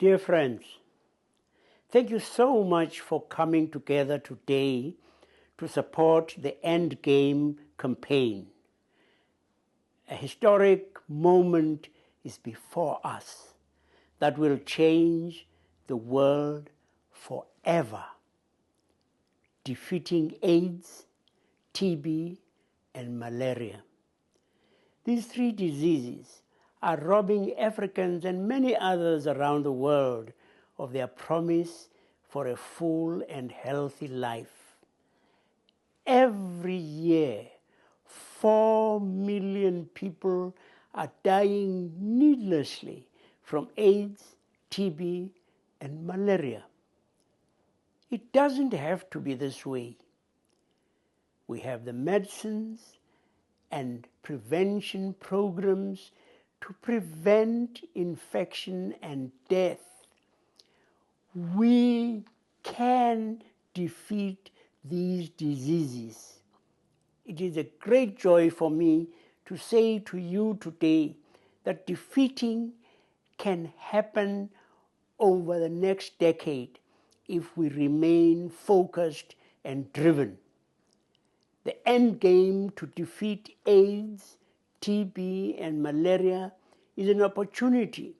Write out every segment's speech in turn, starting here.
Dear friends, thank you so much for coming together today to support the Endgame campaign. A historic moment is before us that will change the world forever. Defeating AIDS, TB, and malaria. These three diseases are robbing Africans and many others around the world of their promise for a full and healthy life. Every year, 4 million people are dying needlessly from AIDS, TB, and malaria. It doesn't have to be this way. We have the medicines and prevention programs to prevent infection and death. We can defeat these diseases. It is a great joy for me to say to you today that defeating can happen over the next decade if we remain focused and driven. The end game to defeat AIDS, TB, and malaria is an opportunity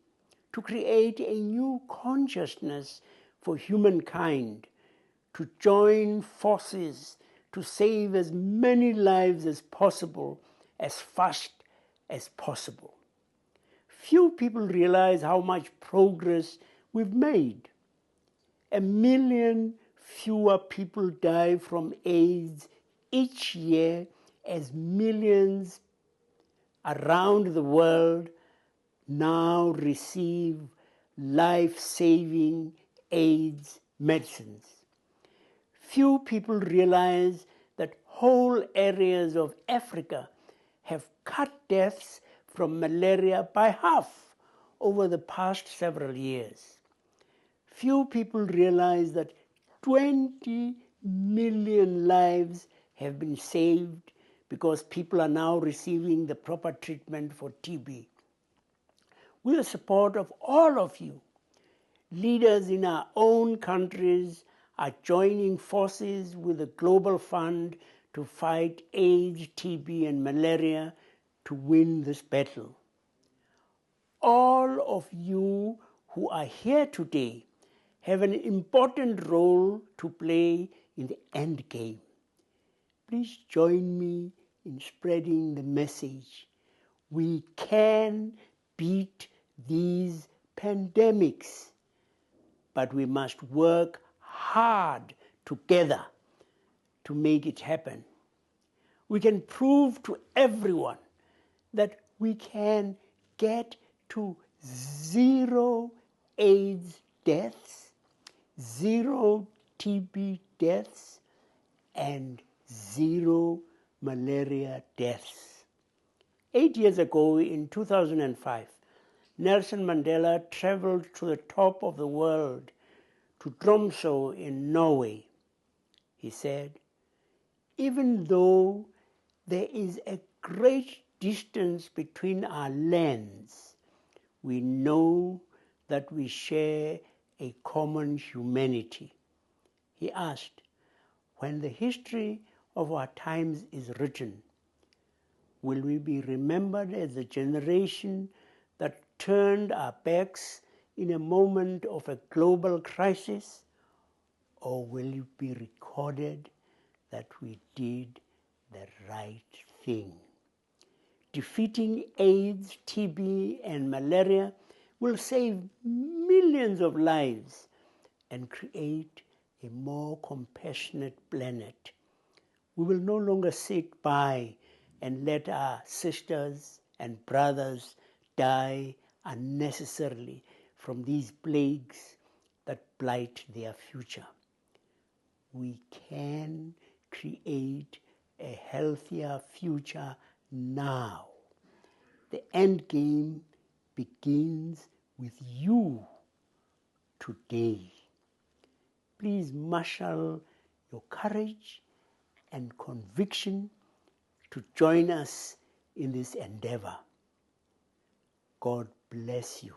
to create a new consciousness for humankind, to join forces to save as many lives as possible, as fast as possible. Few people realize how much progress we've made. 1 million fewer people die from AIDS each year as millions around the world now receive life-saving AIDS medicines. Few people realize that whole areas of Africa have cut deaths from malaria by half over the past several years. Few people realize that 20 million lives have been saved because people are now receiving the proper treatment for TB. With the support of all of you, leaders in our own countries are joining forces with the Global Fund to fight AIDS, TB, and malaria to win this battle. All of you who are here today have an important role to play in the end game. Please join me in spreading the message. We can beat these pandemics, but we must work hard together to make it happen. We can prove to everyone that we can get to 0 AIDS deaths, 0 TB deaths, and 0 malaria deaths. 8 years ago, in 2005, Nelson Mandela traveled to the top of the world, to Tromsø in Norway. He said, "Even though there is a great distance between our lands, we know that we share a common humanity." He asked, "When the history of our times is written, will we be remembered as the generation that turned our backs in a moment of a global crisis, or will it be recorded that we did the right thing?" Defeating AIDS, TB, and malaria will save millions of lives and create a more compassionate planet. We will no longer sit by and let our sisters and brothers die unnecessarily from these plagues that blight their future. We can create a healthier future now. The end game begins with you today. Please marshal your courage and conviction to join us in this endeavor. God bless you.